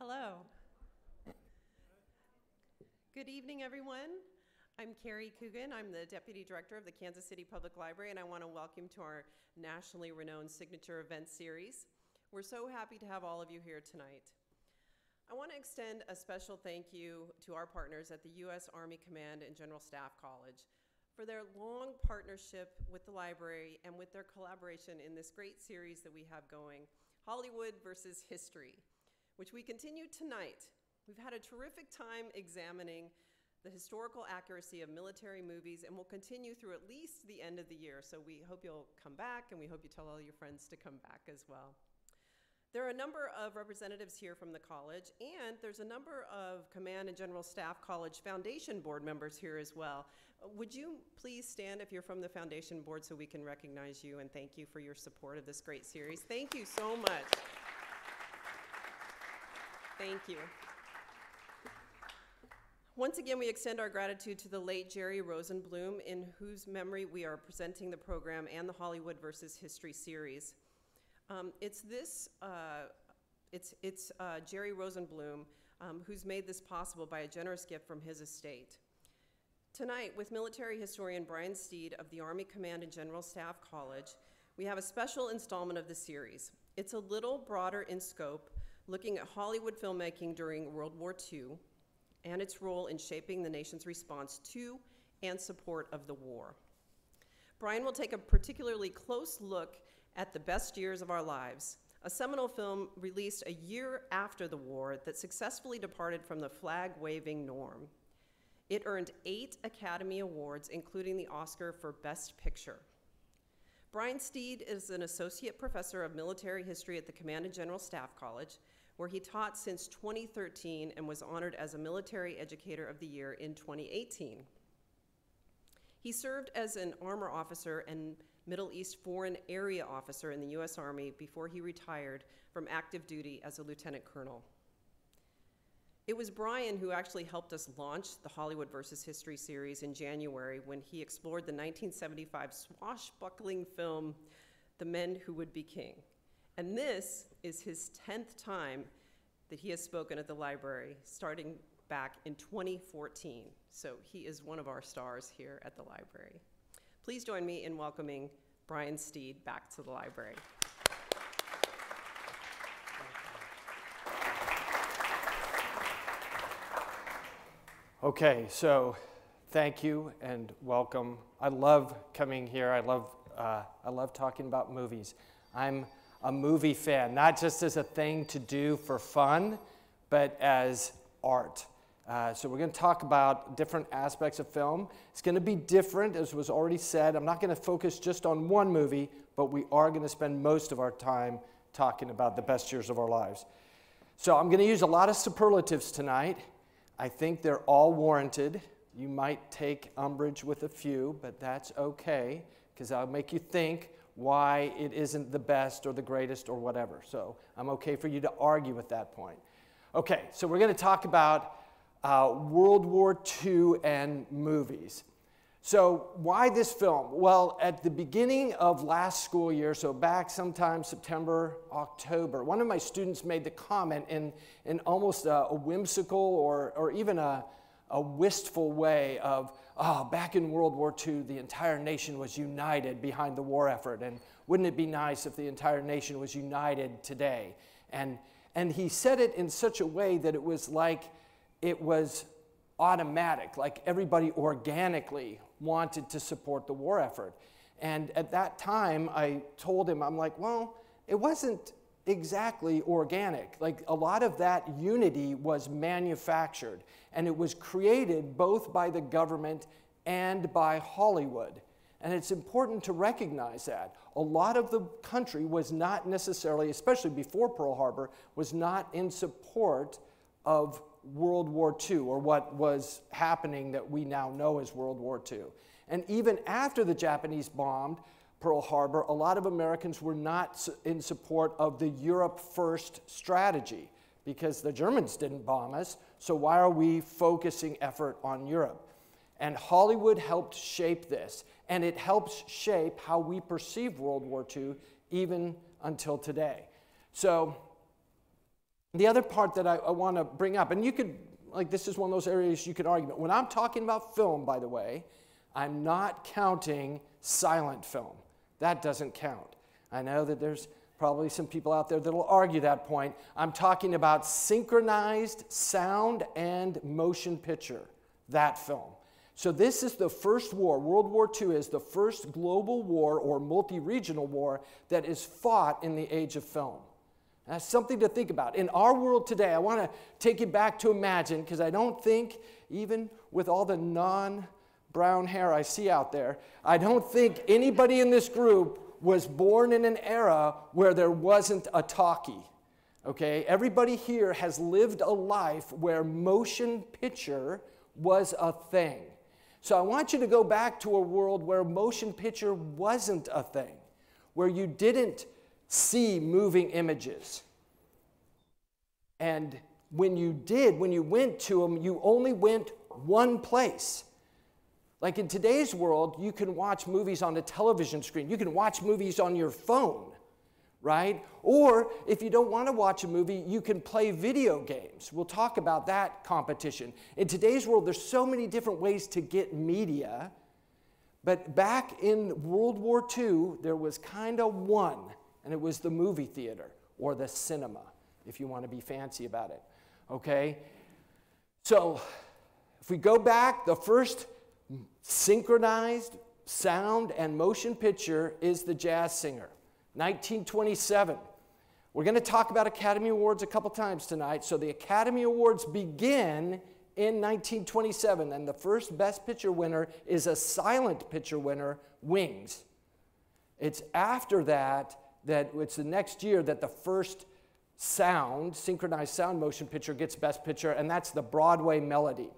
Hello. Good evening, everyone. I'm Carrie Coogan. I'm the Deputy Director of the Kansas City Public Library, and I want to welcome to our nationally renowned signature event series. We're so happy to have all of you here tonight. I want to extend a special thank you to our partners at the U.S. Army Command and General Staff College for their long partnership with the library and with their collaboration in this great series that we have going, Hollywood versus History, which we continue tonight. We've had a terrific time examining the historical accuracy of military movies, and we'll continue through at least the end of the year. So we hope you'll come back, and we hope you tell all your friends to come back as well. There are a number of representatives here from the college, and there's a number of Command and General Staff College Foundation Board members here as well. Would you please stand if you're from the Foundation Board so we can recognize you and thank you for your support of this great series. Thank you so much. Thank you. Once again, we extend our gratitude to the late Jerry Rosenblum, in whose memory we are presenting the program and the Hollywood versus History series. It's Jerry Rosenblum who's made this possible by a generous gift from his estate. Tonight, with military historian Brian Steed of the Army Command and General Staff College, we have a special installment of the series. It's a little broader in scope, looking at Hollywood filmmaking during World War II and its role in shaping the nation's response to and support of the war. Brian will take a particularly close look at The Best Years of Our Lives, a seminal film released a year after the war that successfully departed from the flag-waving norm. It earned 8 Academy Awards, including the Oscar for Best Picture. Brian Steed is an associate professor of military history at the Command and General Staff College, where he taught since 2013 and was honored as a Military Educator of the Year in 2018. He served as an armor officer and Middle East Foreign Area Officer in the U.S. Army before he retired from active duty as a lieutenant colonel. It was Brian who actually helped us launch the Hollywood versus History series in January when he explored the 1975 swashbuckling film, The Men Who Would Be King. And this is his 10th time that he has spoken at the library, starting back in 2014. So he is one of our stars here at the library. Please join me in welcoming Brian Steed back to the library. Okay, so thank you and welcome. I love coming here. I love talking about movies. I'm a movie fan, not just as a thing to do for fun, but as art. So we're going to talk about different aspects of film. It's going to be different, as was already said. I'm not going to focus just on one movie, but we are going to spend most of our time talking about the best years of our lives. So I'm going to use a lot of superlatives tonight. I think they're all warranted. You might take umbrage with a few, but that's okay, because I'll make you think why it isn't the best or the greatest or whatever. So I'm okay for you to argue at that point. Okay, so we're going to talk about World War II and movies. So why this film? Well, at the beginning of last school year, so back sometime September, October, one of my students made the comment in almost a whimsical or even a wistful way of, oh, back in World War II, the entire nation was united behind the war effort, and wouldn't it be nice if the entire nation was united today? And he said it in such a way that it was like it was automatic, like everybody organically wanted to support the war effort. And at that time, I told him, I'm like, well, it wasn't exactly organic. Like, a lot of that unity was manufactured, and it was created both by the government and by Hollywood. And it's important to recognize that. A lot of the country was not necessarily, especially before Pearl Harbor, was not in support of World War II, or what was happening that we now know as World War II. And even after the Japanese bombed Pearl Harbor, a lot of Americans were not in support of the Europe First strategy, because the Germans didn't bomb us, so why are we focusing effort on Europe? And Hollywood helped shape this, and it helps shape how we perceive World War II even until today. So The other part that I want to bring up, and you could, like, this is one of those areas you could argue. When I'm talking about film, by the way, I'm not counting silent film. That doesn't count. I know that there's probably some people out there that will argue that point. I'm talking about synchronized sound and motion picture, that film. So this is the first war. World War II is the first global war or multi-regional war that is fought in the age of film. That's something to think about. In our world today, I want to take you back to imagine, because I don't think, even with all the non-brown hair I see out there, I don't think anybody in this group was born in an era where there wasn't a talkie. Okay? Everybody here has lived a life where motion picture was a thing. So I want you to go back to a world where motion picture wasn't a thing, where you didn't see moving images. And when you did, when you went to them, you only went one place. Like in today's world, you can watch movies on a television screen. You can watch movies on your phone, right? Or if you don't want to watch a movie, you can play video games. We'll talk about that competition. In today's world, there's so many different ways to get media. But back in World War II, there was kind of one, and it was the movie theater or the cinema, if you want to be fancy about it, okay? So if we go back, the first synchronized sound and motion picture is The Jazz Singer, 1927. We're going to talk about Academy Awards a couple times tonight. So the Academy Awards begin in 1927, and the first Best Picture winner is a silent picture winner, Wings. It's after that it's the next year that the first sound, synchronized sound motion picture gets Best Picture, and that's the Broadway Melody.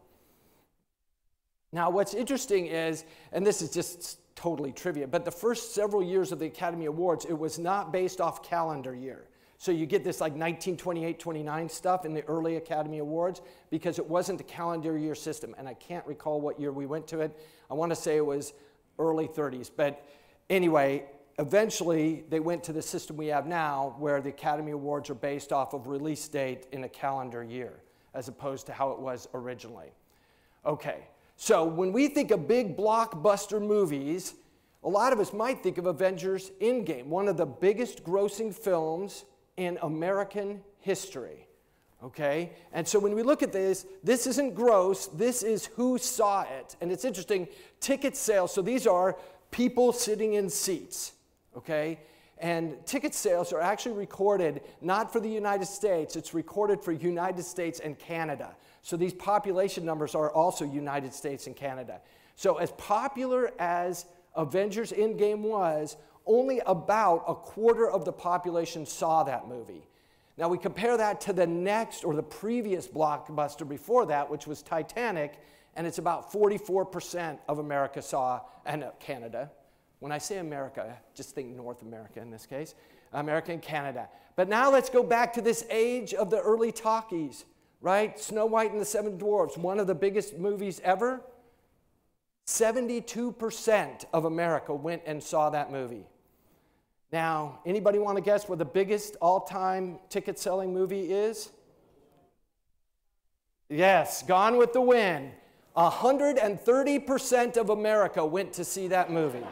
Now, what's interesting is, and this is just totally trivia, but the first several years of the Academy Awards, it was not based off calendar year. So you get this like 1928, 29 stuff in the early Academy Awards because it wasn't a calendar year system. And I can't recall what year we went to it. I want to say it was early 30s. But anyway, eventually they went to the system we have now where the Academy Awards are based off of release date in a calendar year as opposed to how it was originally. Okay. So when we think of big blockbuster movies, a lot of us might think of Avengers Endgame, one of the biggest grossing films in American history, okay? And so when we look at this isn't gross, this is who saw it. And it's interesting, ticket sales, so these are people sitting in seats, okay? And ticket sales are actually recorded not for the United States, it's recorded for United States and Canada. So these population numbers are also United States and Canada. So as popular as Avengers Endgame was, only about a quarter of the population saw that movie. Now we compare that to the next or the previous blockbuster before that, which was Titanic, and it's about 44% of America saw, and Canada. When I say America, just think North America in this case, America and Canada. But now let's go back to this age of the early talkies. Right? Snow White and the Seven Dwarfs, one of the biggest movies ever. 72% of America went and saw that movie. Now, anybody want to guess what the biggest all-time ticket-selling movie is? Yes, Gone with the Wind. 130% of America went to see that movie.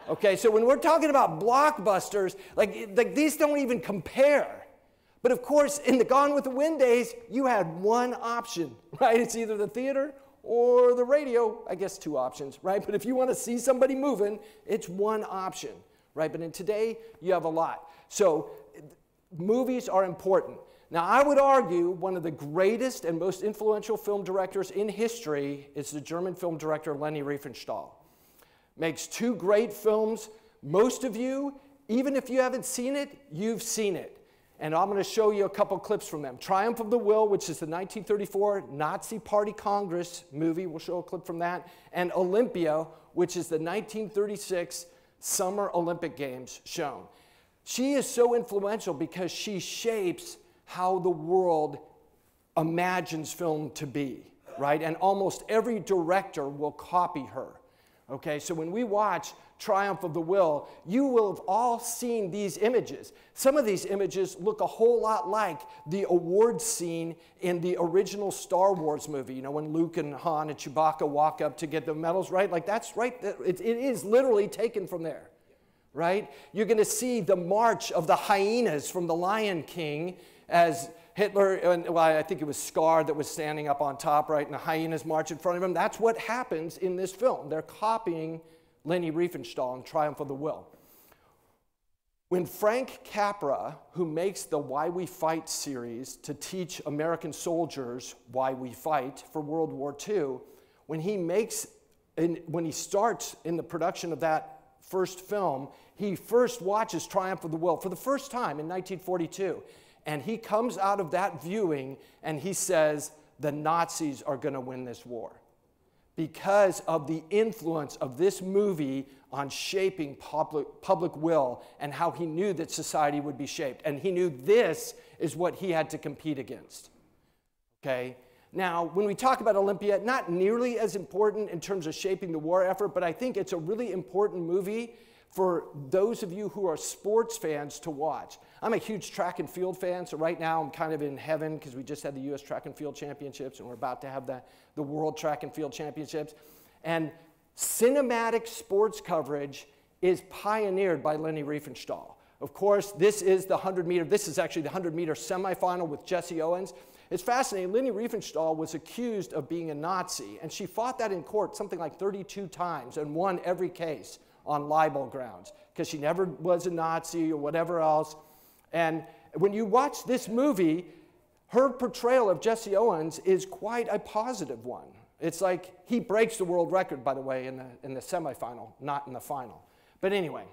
Okay, so when we're talking about blockbusters, like these don't even compare. But of course, in the Gone with the Wind days, you had one option, right? It's either the theater or the radio. I guess two options, right? But if you want to see somebody moving, it's one option, right? But in today, you have a lot. So movies are important. Now, I would argue one of the greatest and most influential film directors in history is the German film director Leni Riefenstahl. Makes two great films. Most of you, even if you haven't seen it, you've seen it. And I'm going to show you a couple clips from them. Triumph of the Will, which is the 1934 Nazi Party Congress movie. We'll show a clip from that. And Olympia, which is the 1936 Summer Olympic Games shown. She is so influential because she shapes how the world imagines film to be, right? And almost every director will copy her. Okay, so when we watch Triumph of the Will, you will have all seen these images. Some of these images look a whole lot like the awards scene in the original Star Wars movie, you know, when Luke and Han and Chewbacca walk up to get the medals, right? Like that's right, it is literally taken from there, right? You're going to see the march of the hyenas from The Lion King as Hitler, and well, I think it was Scar that was standing up on top, right, and the hyenas march in front of him. That's what happens in this film. They're copying Leni Riefenstahl in Triumph of the Will. When Frank Capra, who makes the Why We Fight series to teach American soldiers why we fight for World War II, when he starts in the production of that first film, he first watches Triumph of the Will for the first time in 1942. And he comes out of that viewing and he says, the Nazis are going to win this war, because of the influence of this movie on shaping public will and how he knew that society would be shaped. And he knew this is what he had to compete against. Okay? Now, when we talk about Olympia, not nearly as important in terms of shaping the war effort, but I think it's a really important movie for those of you who are sports fans to watch. I'm a huge track and field fan, so right now I'm kind of in heaven because we just had the U.S. Track and Field Championships and we're about to have the World Track and Field Championships. And cinematic sports coverage is pioneered by Leni Riefenstahl. Of course, this is the 100-meter, this is actually the 100-meter semifinal with Jesse Owens. It's fascinating, Leni Riefenstahl was accused of being a Nazi, and she fought that in court something like 32 times and won every case on libel grounds, because she never was a Nazi or whatever else. And when you watch this movie, her portrayal of Jesse Owens is quite a positive one. It's like he breaks the world record, by the way, in the semifinal, not in the final. But anyway,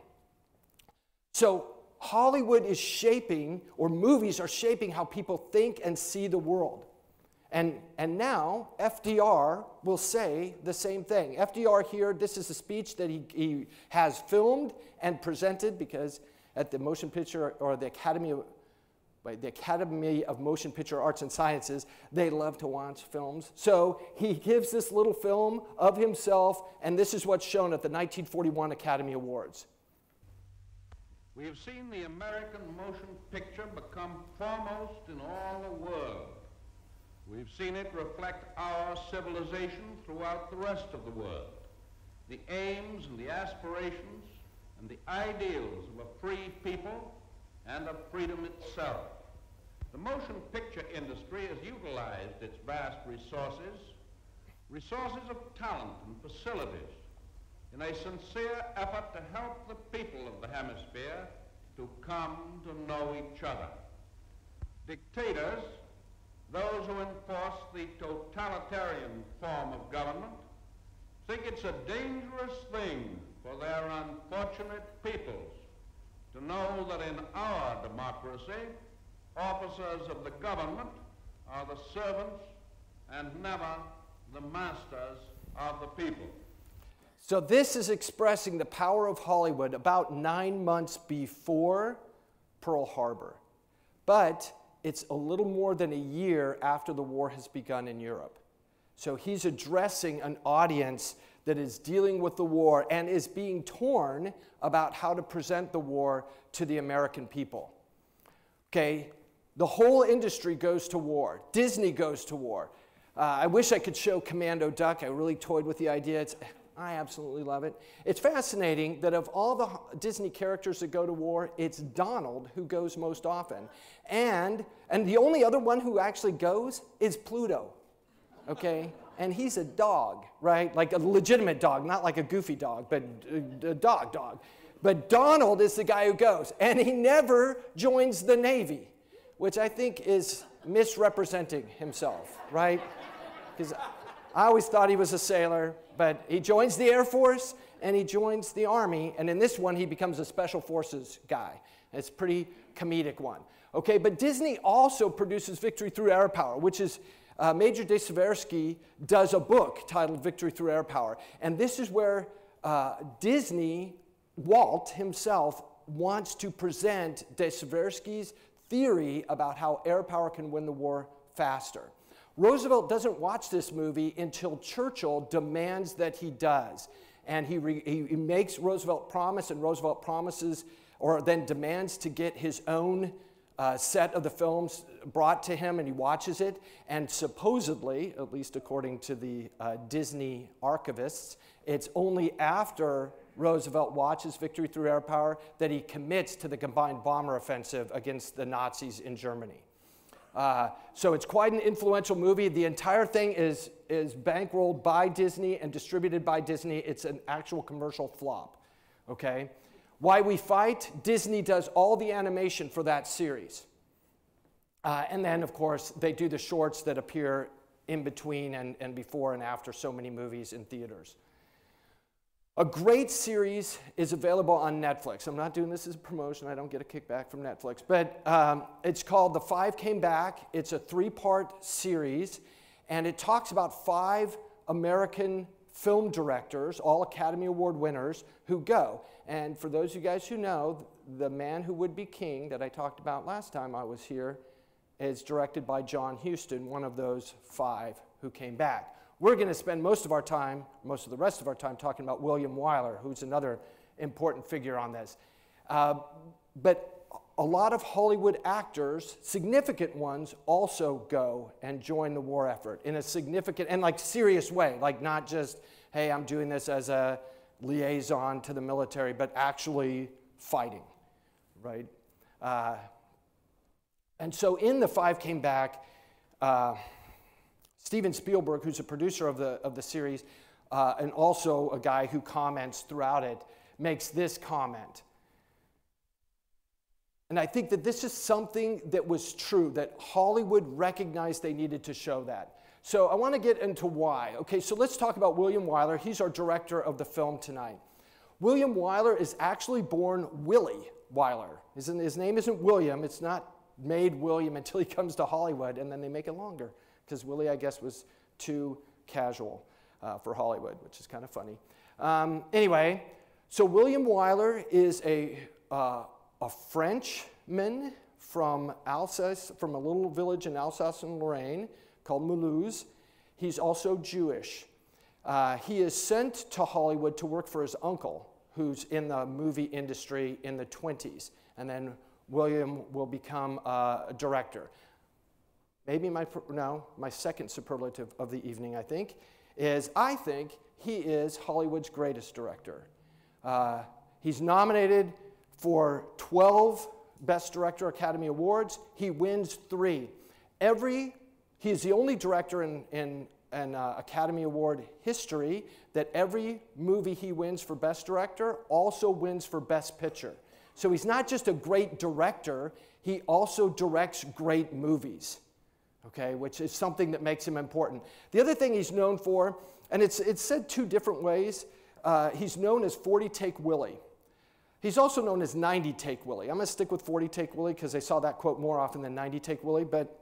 so Hollywood is shaping, or movies are shaping how people think and see the world. And now FDR will say the same thing. FDR here, this is a speech that he has filmed and presented, because at the Motion Picture, or the Academy of Motion Picture Arts and Sciences, they love to watch films. So he gives this little film of himself, and this is what's shown at the 1941 Academy Awards. We have seen the American motion picture become foremost in all the world. We've seen it reflect our civilization throughout the rest of the world, the aims and the aspirations and the ideals of a free people and of freedom itself. The motion picture industry has utilized its vast resources of talent and facilities, in a sincere effort to help the people of the hemisphere to come to know each other. Dictators, those who enforce the totalitarian form of government, think it's a dangerous thing for their unfortunate peoples to know that in our democracy, officers of the government are the servants and never the masters of the people. So this is expressing the power of Hollywood about 9 months before Pearl Harbor. But it's a little more than a year after the war has begun in Europe. So he's addressing an audience that is dealing with the war and is being torn about how to present the war to the American people. Okay, the whole industry goes to war. Disney goes to war. I wish I could show Commando Duck. I really toyed with the idea. I absolutely love it. It's fascinating that of all the Disney characters that go to war, it's Donald who goes most often. And the only other one who actually goes is Pluto, okay? And he's a dog, right? Like a legitimate dog, not like a goofy dog, but a dog. But Donald is the guy who goes, and he never joins the Navy, which I think is misrepresenting himself, right? Because I always thought he was a sailor, but he joins the Air Force and he joins the Army, and in this one he becomes a Special Forces guy. It's a pretty comedic one. Okay, but Disney also produces Victory Through Air Power, which is Major de Seversky does a book titled Victory Through Air Power, and this is where Walt himself wants to present de Seversky's theory about how air power can win the war faster. Roosevelt doesn't watch this movie until Churchill demands that he does. and he makes Roosevelt promise, and Roosevelt promises or then demands to get his own set of the films brought to him, and he watches it, and supposedly, at least according to the Disney archivists, it's only after Roosevelt watches Victory Through Air Power that he commits to the combined bomber offensive against the Nazis in Germany. So it's quite an influential movie. The entire thing is bankrolled by Disney and distributed by Disney. It's an actual commercial flop, okay? Why We Fight, Disney does all the animation for that series. And then, of course, they do the shorts that appear in between and before and after so many movies in theaters. A great series is available on Netflix. I'm not doing this as a promotion. I don't get a kickback from Netflix. But it's called The Five Came Back. It's a 3-part series. And it talks about 5 American film directors, all Academy Award winners, who go. And for those of you guys who know, The Man Who Would Be King that I talked about last time I was here is directed by John Huston, one of those 5 who came back. We're going to spend most of the rest of our time, talking about William Wyler, who's another important figure on this. But a lot of Hollywood actors, significant ones, also go and join the war effort in a significant and like serious way, like not just, hey, I'm doing this as a liaison to the military, but actually fighting, right? And so in The Five Came Back, Steven Spielberg, who's a producer of the series, and also a guy who comments throughout it, makes this comment. And I think that this is something that was true, that Hollywood recognized they needed to show that. So I want to get into why. Okay, so let's talk about William Wyler. He's our director of the film tonight. William Wyler is actually born Willie Wyler. His name isn't William. It's not made William until he comes to Hollywood, and then they make it longer, because Willie, I guess, was too casual for Hollywood, which is kind of funny. Anyway, so William Wyler is a Frenchman from Alsace, from a little village in Alsace and Lorraine called Mulhouse. He's also Jewish. He is sent to Hollywood to work for his uncle, who's in the movie industry in the 20s. And then William will become a director. Maybe my second superlative of the evening, I think he is Hollywood's greatest director. He's nominated for 12 Best Director Academy Awards. He wins 3. He is the only director in Academy Award history that every movie he wins for Best Director also wins for Best Picture. So he's not just a great director, he also directs great movies, okay, which is something that makes him important. The other thing he's known for, and it's said 2 different ways, he's known as 40-Take Willie. He's also known as 90-Take Willie. I'm going to stick with 40-Take Willie because I saw that quote more often than 90-Take Willie, but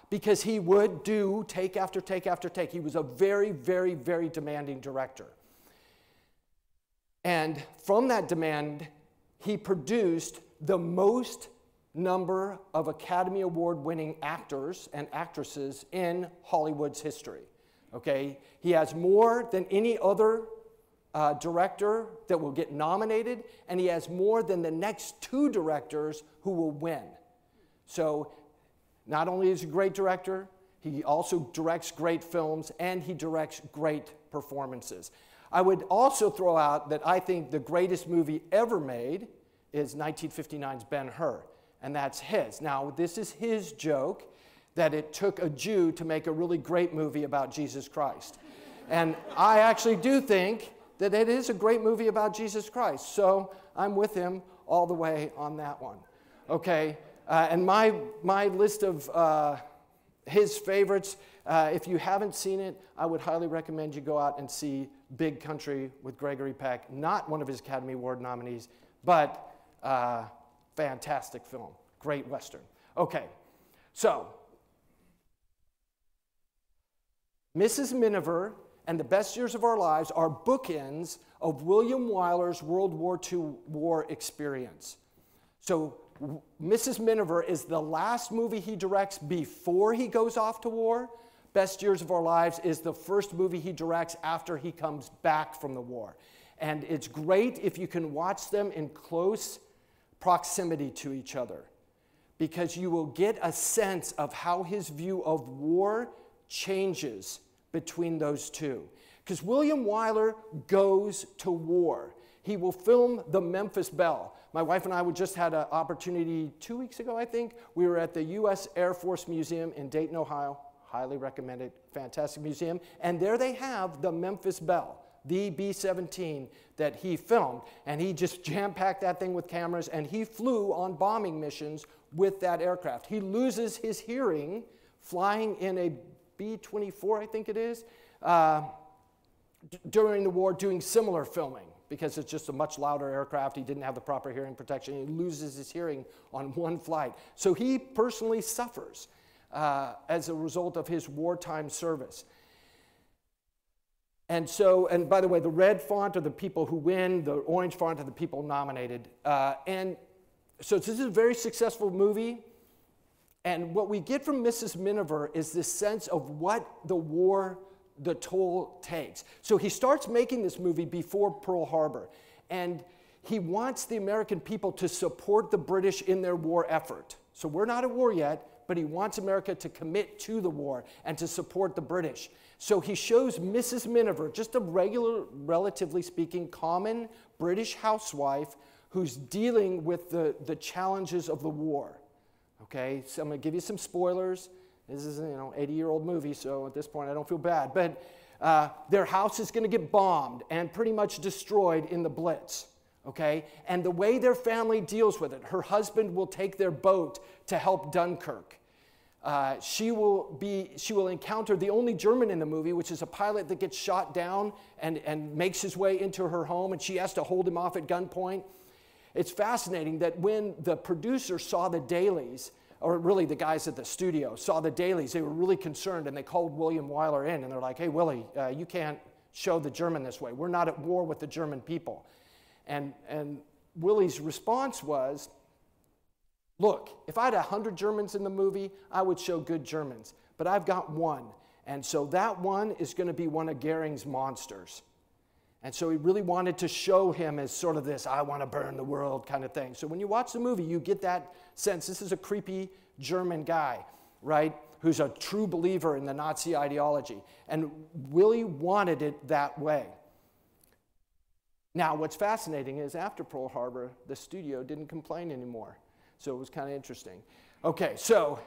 because he would do take after take after take. He was a very, very, very demanding director. And from that demand, he produced the most number of Academy Award-winning actors and actresses in Hollywood's history. Okay? He has more than any other director that will get nominated, and he has more than the next 2 directors who will win. So not only is he a great director, he also directs great films, and he directs great performances. I would also throw out that I think the greatest movie ever made is 1959's Ben-Hur, and that's his. Now, this is his joke that it took a Jew to make a really great movie about Jesus Christ. And I actually do think that it is a great movie about Jesus Christ, so I'm with him all the way on that one. Okay, and my list of his favorites, if you haven't seen it, I would highly recommend you go out and see Big Country with Gregory Peck, not one of his Academy Award nominees, but fantastic film, great Western. Okay, so Mrs. Miniver and The Best Years of Our Lives are bookends of William Wyler's World War II war experience. So Mrs. Miniver is the last movie he directs before he goes off to war, Best Years of Our Lives is the first movie he directs after he comes back from the war. And it's great if you can watch them in close proximity to each other, because you will get a sense of how his view of war changes between those two. Because William Wyler goes to war. He will film the Memphis Belle. My wife and I just had an opportunity 2 weeks ago, I think. We were at the U.S. Air Force Museum in Dayton, Ohio. Highly recommend it. Fantastic museum. And there they have the Memphis Belle, the B-17 that he filmed. And he just jam-packed that thing with cameras, and he flew on bombing missions with that aircraft. He loses his hearing flying in a B-24, I think it is, during the war doing similar filming, because it's just a much louder aircraft. He didn't have the proper hearing protection. He loses his hearing on one flight. So he personally suffers as a result of his wartime service. And so, and by the way, the red font are the people who win, the orange font are the people nominated. And so this is a very successful movie. And what we get from Mrs. Miniver is this sense of what the war, the toll takes. So he starts making this movie before Pearl Harbor. And he wants the American people to support the British in their war effort. So we're not at war yet, but he wants America to commit to the war and to support the British. So he shows Mrs. Miniver, just a regular, relatively speaking, common British housewife who's dealing with the challenges of the war. Okay, so I'm going to give you some spoilers. This is, 80-year-old movie, so at this point I don't feel bad. But their house is going to get bombed and pretty much destroyed in the Blitz. Okay, and the way their family deals with it, her husband will take their boat to help Dunkirk. She will encounter the only German in the movie, which is a pilot that gets shot down and makes his way into her home, and she has to hold him off at gunpoint. It's fascinating that when the producer saw the dailies, or really the guys at the studio saw the dailies, they were really concerned, and they called William Wyler in, and they're like, hey, Willie, you can't show the German this way. We're not at war with the German people. And Willie's response was, look, if I had 100 Germans in the movie, I would show good Germans. But I've got one. And so that one is going to be one of Goering's monsters. And so he really wanted to show him as sort of this, I want to burn the world kind of thing. So when you watch the movie, you get that sense. This is a creepy German guy, right, who's a true believer in the Nazi ideology. And Willie wanted it that way. Now, what's fascinating is after Pearl Harbor, the studio didn't complain anymore. So it was kind of interesting. Okay, so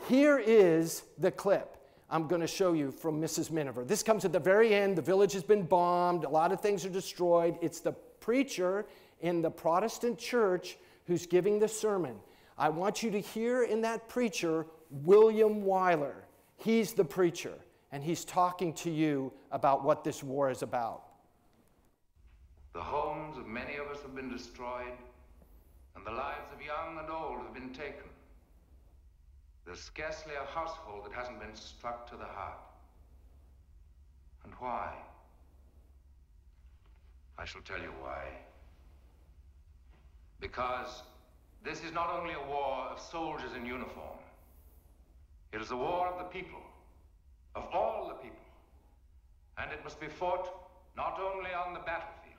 here is the clip I'm going to show you from Mrs. Miniver. This comes at the very end. The village has been bombed. A lot of things are destroyed. It's the preacher in the Protestant church who's giving the sermon. I want you to hear in that preacher William Wyler. He's the preacher, and he's talking to you about what this war is about. The homes of many of us have been destroyed, and the lives of young and old have been taken. There's scarcely a household that hasn't been struck to the heart. And why? I shall tell you why. Because this is not only a war of soldiers in uniform. It is a war of the people, of all the people. And it must be fought not only on the battlefield,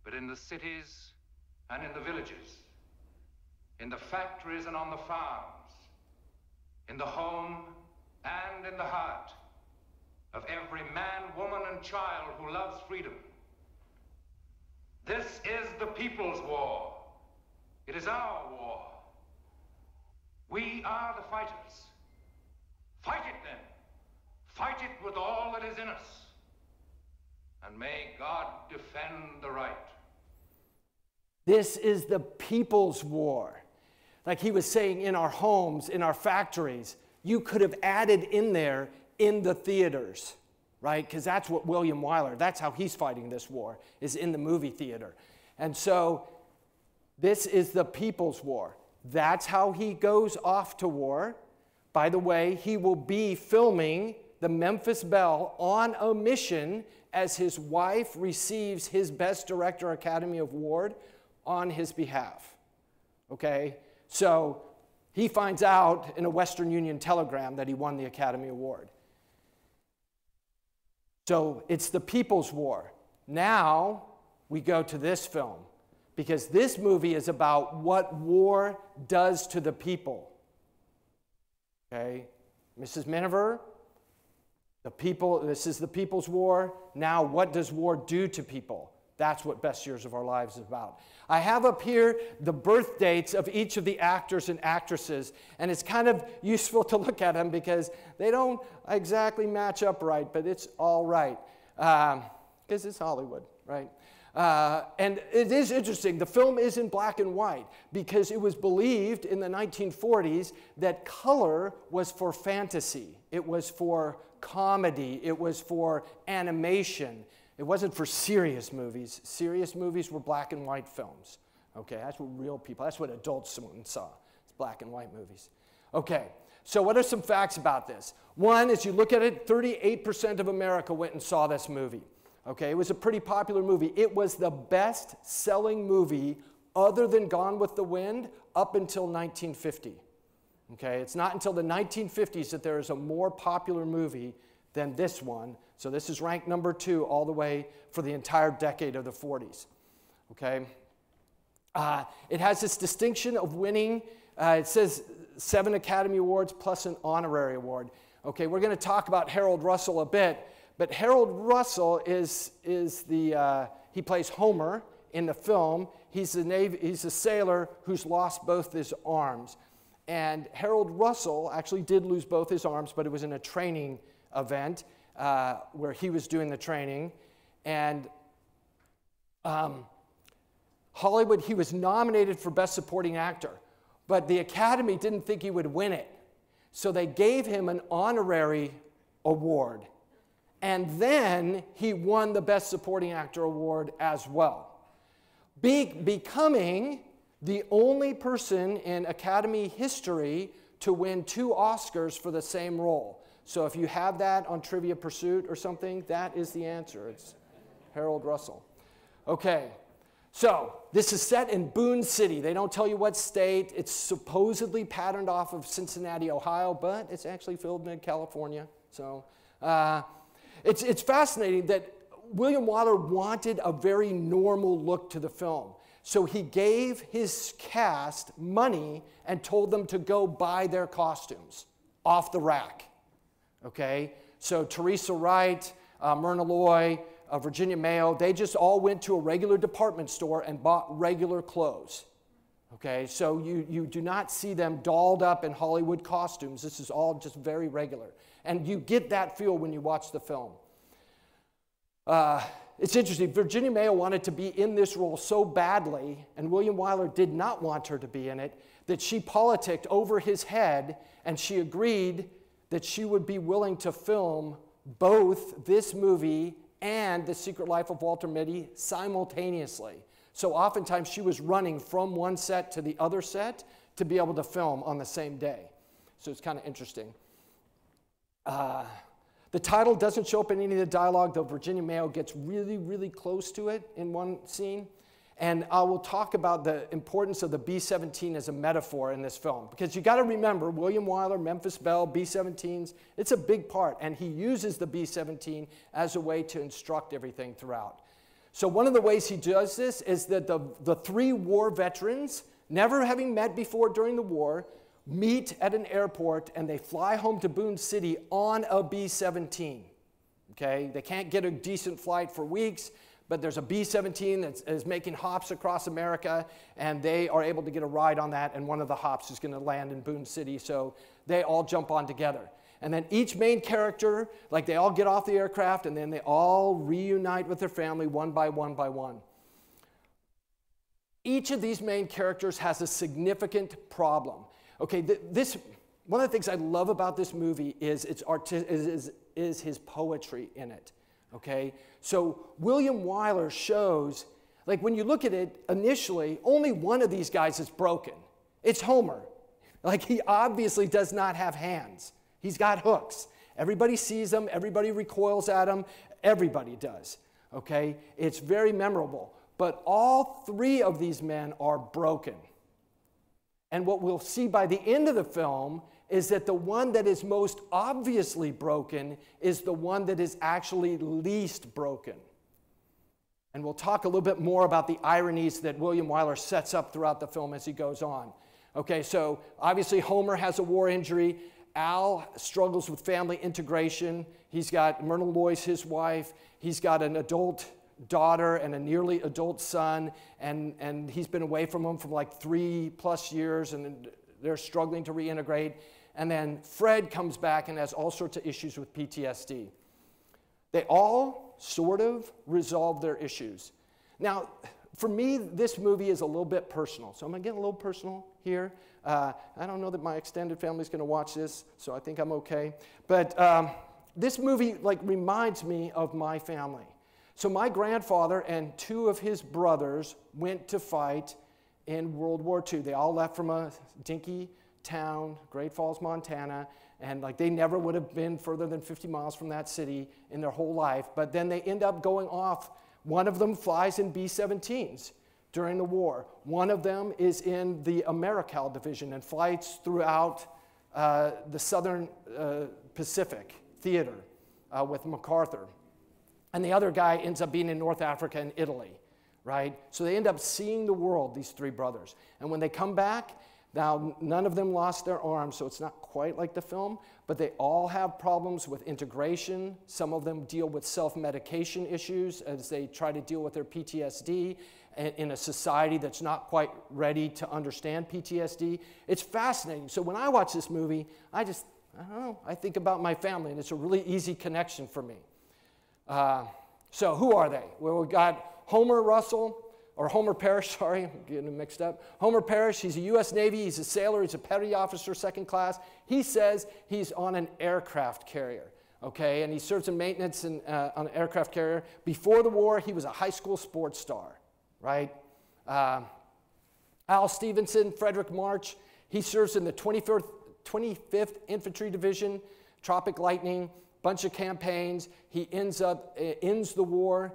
but in the cities and in the villages, in the factories and on the farms, in the home and in the heart of every man, woman, and child who loves freedom. This is the people's war. It is our war. We are the fighters. Fight it then. Fight it with all that is in us. And may God defend the right. This is the people's war. Like he was saying, in our homes, in our factories, you could have added in there, in the theaters, right? Because that's what William Wyler, that's how he's fighting this war, is in the movie theater. And so this is the people's war. That's how he goes off to war. By the way, he will be filming the Memphis Belle on a mission as his wife receives his Best Director Academy Award on his behalf. Okay? So he finds out in a Western Union telegram that he won the Academy Award. So it's the People's War. Now we go to this film, because this movie is about what war does to the people. Okay, Mrs. Miniver, the people, this is the People's War. Now what does war do to people? That's what Best Years of Our Lives is about. I have up here the birth dates of each of the actors and actresses, and it's kind of useful to look at them because they don't exactly match up right, but it's all right, because it's Hollywood, right? And it is interesting, the film is in black and white because it was believed in the 1940s that color was for fantasy. It was for comedy. It was for animation. It wasn't for serious movies. Serious movies were black and white films. Okay, that's what real people, that's what adults saw. It's black and white movies. Okay, so what are some facts about this? One, as you look at it, 38% of America went and saw this movie. Okay, it was a pretty popular movie. It was the best-selling movie other than Gone with the Wind up until 1950. Okay, it's not until the 1950s that there is a more popular movie than this one. So this is ranked number 2 all the way for the entire decade of the 40s. Okay, it has this distinction of winning, it says 7 Academy Awards plus an honorary award. Okay, we're going to talk about Harold Russell a bit. But Harold Russell he plays Homer in the film. He's a sailor who's lost both his arms. And Harold Russell actually did lose both his arms, but it was in a training event where he was doing the training. And Hollywood, he was nominated for Best Supporting Actor, but the Academy didn't think he would win it. So they gave him an honorary award. And then he won the Best Supporting Actor award as well, becoming the only person in Academy history to win 2 Oscars for the same role. So if you have that on Trivia Pursuit or something, that is the answer. It's Harold Russell. Okay, so this is set in Boone City. They don't tell you what state. It's supposedly patterned off of Cincinnati, Ohio, but it's actually filmed in California. So it's fascinating that William Wyler wanted a very normal look to the film. So he gave his cast money and told them to go buy their costumes off the rack. Okay? So Teresa Wright, Myrna Loy, Virginia Mayo, they just all went to a regular department store and bought regular clothes. Okay? So you do not see them dolled up in Hollywood costumes. This is all just very regular. And you get that feel when you watch the film. It's interesting. Virginia Mayo wanted to be in this role so badly, and William Wyler did not want her to be in it, that she politicked over his head, and she agreed that she would be willing to film both this movie and The Secret Life of Walter Mitty simultaneously. So oftentimes she was running from one set to the other set to be able to film on the same day. So it's kind of interesting. The title doesn't show up in any of the dialogue, though Virginia Mayo gets really, really close to it in one scene. And I will talk about the importance of the B-17 as a metaphor in this film. Because you got to remember, William Wyler, Memphis Belle, B-17s, it's a big part. And he uses the B-17 as a way to instruct everything throughout. So one of the ways he does this is that the 3 war veterans, never having met before during the war, meet at an airport and they fly home to Boone City on a B-17. Okay? They can't get a decent flight for weeks, but there's a B-17 that is making hops across America, and they are able to get a ride on that, and one of the hops is going to land in Boone City, so they all jump on together. And then each main character, like they all get off the aircraft, and then they all reunite with their family one by one by one. Each of these main characters has a significant problem. Okay, one of the things I love about this movie is is his poetry in it. Okay, so William Wyler shows, like when you look at it initially, only one of these guys is broken. It's Homer. Like he obviously does not have hands. He's got hooks. Everybody sees him. Everybody recoils at him. Everybody does. Okay, it's very memorable. But all 3 of these men are broken. And what we'll see by the end of the film is that the one that is most obviously broken is the one that is actually least broken. And we'll talk a little bit more about the ironies that William Wyler sets up throughout the film as he goes on. Okay, so obviously Homer has a war injury. Al struggles with family integration. He's got Myrna Loy's his wife. He's got an adult daughter and a nearly adult son, and he's been away from them for like 3+ years, and they're struggling to reintegrate. And then Fred comes back and has all sorts of issues with PTSD. They all sort of resolve their issues. Now, for me, this movie is a little bit personal, so I'm going to get a little personal here. I don't know that my extended family is going to watch this, so I think I'm okay. But this movie reminds me of my family. So my grandfather and 2 of his brothers went to fight in World War II. They all left from a dinky town, Great Falls, Montana, and they never would have been further than 50 miles from that city in their whole life. But then they end up going off. One of them flies in B-17s during the war. One of them is in the Americal division and fights throughout the Southern Pacific theater with MacArthur. And the other guy ends up being in North Africa and Italy, right? So they end up seeing the world, these 3 brothers. And when they come back, now none of them lost their arms, so it's not quite like the film, but they all have problems with integration. Some of them deal with self-medication issues as they try to deal with their PTSD in a society that's not quite ready to understand PTSD. It's fascinating. So when I watch this movie, I don't know, I think about my family, and it's a really easy connection for me. So who are they? Well, we've got Homer Parrish, sorry, I'm getting them mixed up. Homer Parrish, he's a U.S. Navy, he's a sailor, he's a petty officer, 2nd class. He says he's on an aircraft carrier, okay? And he serves in maintenance on an aircraft carrier. Before the war, he was a high school sports star, right? Al Stevenson, Frederick March, he serves in the 25th Infantry Division, Tropic Lightning, bunch of campaigns. He ends the war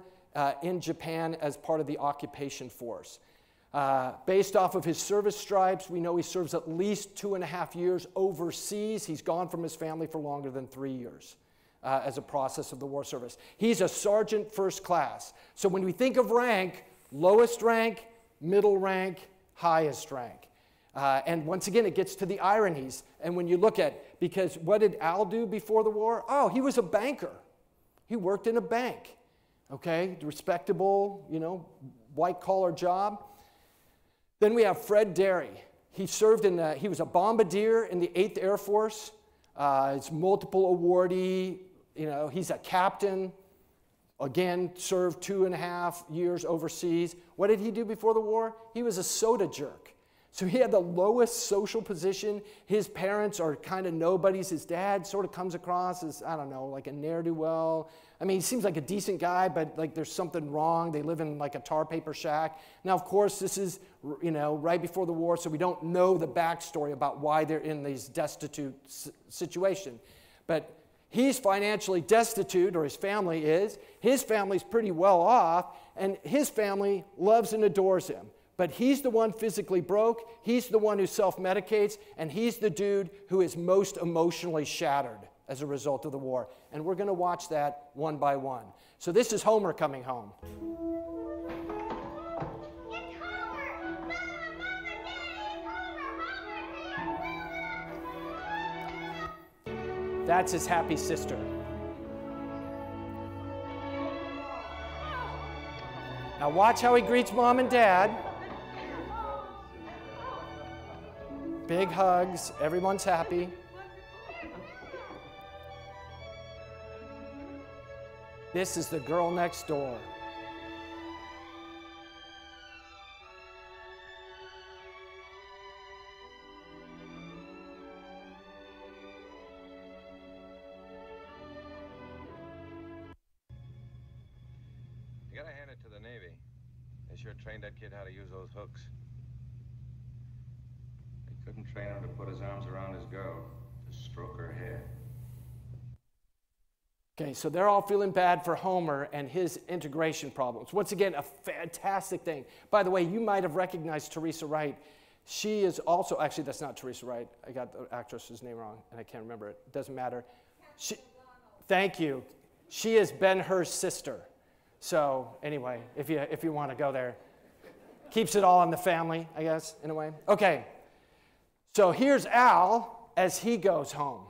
in Japan as part of the occupation force. Based off of his service stripes, we know he serves at least 2.5 years overseas. He's gone from his family for longer than 3 years as a process of the war service. He's a sergeant 1st class. So when we think of rank, lowest rank, middle rank, highest rank. And once again, it gets to the ironies. And when you look at, because what did Al do before the war? Oh, he was a banker. He worked in a bank, okay? Respectable, white-collar job. Then we have Fred Derry. He served he was a bombardier in the 8th Air Force. He's multiple awardee. He's a captain. Again, served 2.5 years overseas. What did he do before the war? He was a soda jerk. So he had the lowest social position. His parents are kind of nobodies. His dad sort of comes across as, I don't know, like a ne'er-do-well. I mean, he seems like a decent guy, but there's something wrong. They live in a tar paper shack. Now, of course, this is, right before the war, so we don't know the backstory about why they're in this destitute situation. But he's financially destitute, or his family is. His family's pretty well off, and his family loves and adores him. But he's the one physically broke, he's the one who self-medicates, and he's the dude who is most emotionally shattered as a result of the war. And we're going to watch that one by one. So this is Homer coming home. It's Homer! Mama, Daddy! Homer! That's his happy sister. Now watch how he greets Mom and Dad. Big hugs, everyone's happy. This is the girl next door. You gotta hand it to the Navy. They sure trained that kid how to use those hooks. They couldn't train him to put his arms around his girl, to stroke her hair. Okay, so they're all feeling bad for Homer and his integration problems. Once again, a fantastic thing. By the way, you might have recognized Teresa Wright. She is also, actually that's not Teresa Wright. I got the actress's name wrong and I can't remember it. Doesn't matter. Thank you. She is Ben-Hur's sister. So anyway, if you want to go there. Keeps it all in the family, I guess, in a way. Okay, so here's Al as he goes home.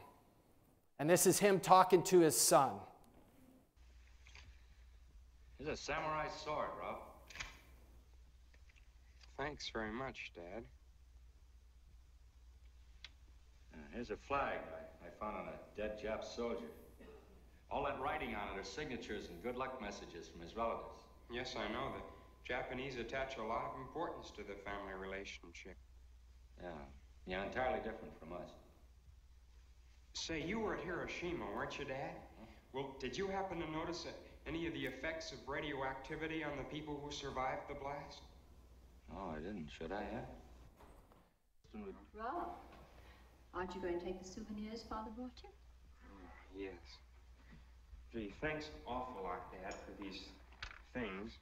And this is him talking to his son. It's a samurai sword, Rob. Thanks very much, Dad. Here's a flag I found on a dead Jap soldier. All that writing on it are signatures and good luck messages from his relatives. Yes, I know. The Japanese attach a lot of importance to the family relationship. Yeah, entirely different from us. Say, you were at Hiroshima, weren't you, Dad? Well, did you happen to notice any of the effects of radioactivity on the people who survived the blast? Oh, I didn't. Should I have? Rob, aren't you going to take the souvenirs Father brought you? Yes. Gee, thanks an awful lot, Dad, for these things.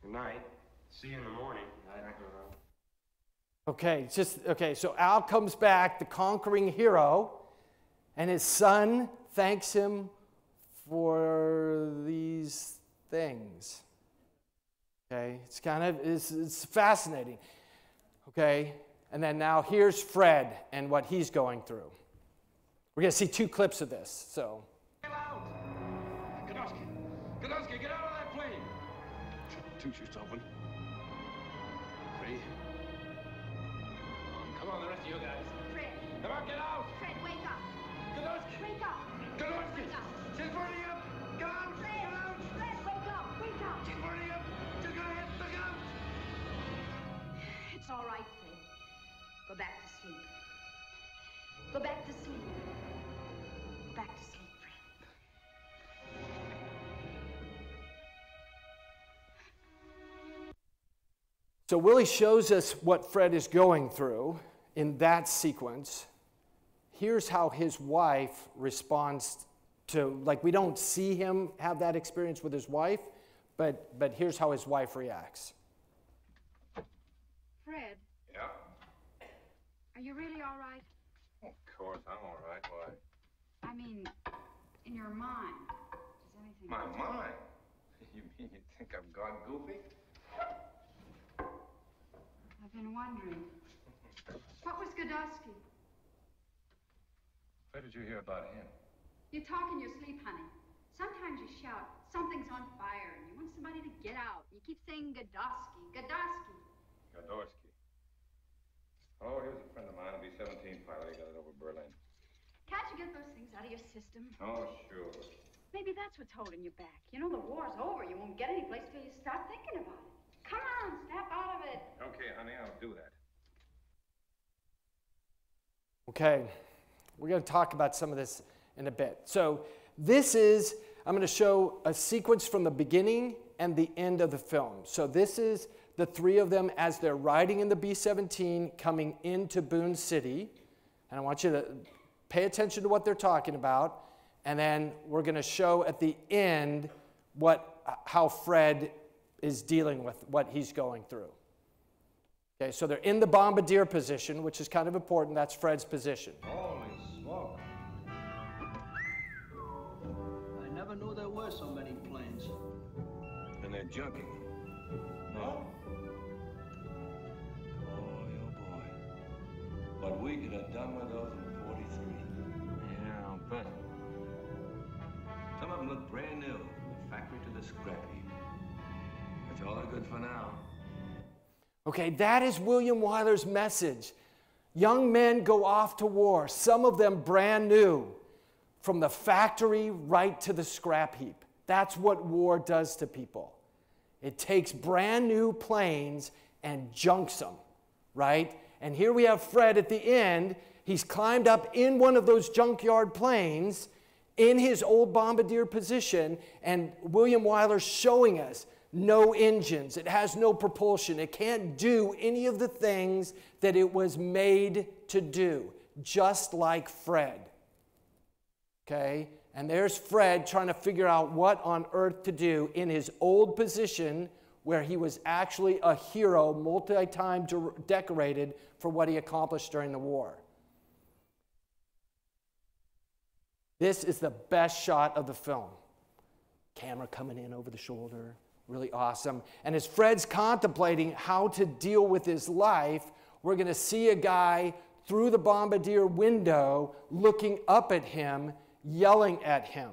Good night. See you in the morning. Okay, so Al comes back, the conquering hero, and his son thanks him for these things. Okay, it's fascinating. Okay, and then now here's Fred and what he's going through. We're going to see 2 clips of this, so. Get out! Godowski, get out of that plane! Two shoots open. 3. Come on, the rest of you guys. Fred, Come on, get out! Fred, wake up. Godowski! Wake up. Godowski! Wake up. She's burning up! Get out! Fred, Get out! Fred, wake up. Wake up. She's burning up! She's gonna hit the gun! It's all right, Fred. Go back to sleep. Go back to sleep. Go back to sleep, Fred. So Willie shows us what Fred is going through in that sequence. Here's how his wife responds to, like, we don't see him have that experience with his wife, but here's how his wife reacts. Fred, Yeah? are you really all right? Of course, I'm all right. Why? I mean, in your mind. Does anything... My mind? You mean you think I've gone goofy? I've been wondering. What was Godowski? Where did you hear about him? You talk in your sleep, honey. Sometimes you shout, something's on fire, and you want somebody to get out. You keep saying Godowski, Godowski. Godorsky. Oh, he was a friend of mine. He'll be 17 finally. Got it over Berlin. Can't you get those things out of your system? Oh, sure. Maybe that's what's holding you back. You know, the war's over. You won't get any place till you start thinking about it. Come on, snap out of it. Okay, honey, I'll do that. Okay, we're going to talk about some of this in a bit. So this is, I'm going to show a sequence from the beginning and the end of the film. So this is the 3 of them as they're riding in the B-17 coming into Boone City. And I want you to pay attention to what they're talking about. And then we're going to show at the end how Fred is dealing with what he's going through. Okay, so they're in the bombardier position, which is kind of important. That's Fred's position. Holy smoke. I never knew there were so many planes. And they're junking. No? Boy, oh boy. What we could have done with those in 43. Yeah, I'll bet. Some of them look brand new, from the factory to the scrap heap. That's all they're good for now. Okay, that is William Wyler's message. Young men go off to war, some of them brand new, from the factory right to the scrap heap. That's what war does to people. It takes brand new planes and junks them, right? And here we have Fred at the end. He's climbed up in one of those junkyard planes in his old bombardier position, and William Wyler's showing us no engines. It has no propulsion. It can't do any of the things that it was made to do, just like Fred. Okay? And there's Fred trying to figure out what on earth to do in his old position where he was actually a hero, multi-time decorated for what he accomplished during the war. This is the best shot of the film. Camera coming in over the shoulder, really awesome. And as Fred's contemplating how to deal with his life, we're going to see a guy through the bombardier window looking up at him, yelling at him.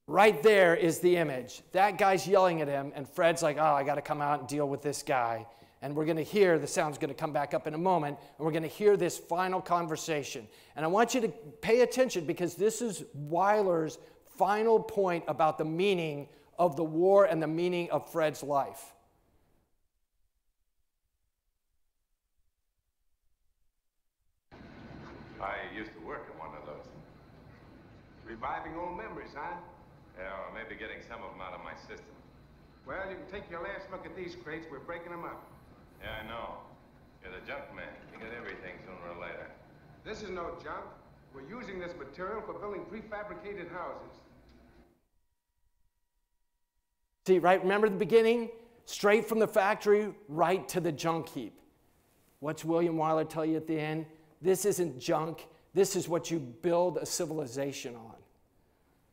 Right there is the image. That guy's yelling at him, and Fred's like, oh, I got to come out and deal with this guy. And we're going to hear, the sound's going to come back up in a moment, and we're going to hear this final conversation. And I want you to pay attention because this is Wyler's final point about the meaning of the war and the meaning of Fred's life. I used to work at one of those. Reviving old memories, huh? Yeah, or maybe getting some of them out of my system. Well, you can take your last look at these crates. We're breaking them up. Yeah, I know. You're the junk man. You get everything sooner or later. This is no junk. We're using this material for building prefabricated houses. See, right? Remember the beginning? Straight from the factory, right to the junk heap. What's William Wyler tell you at the end? This isn't junk. This is what you build a civilization on.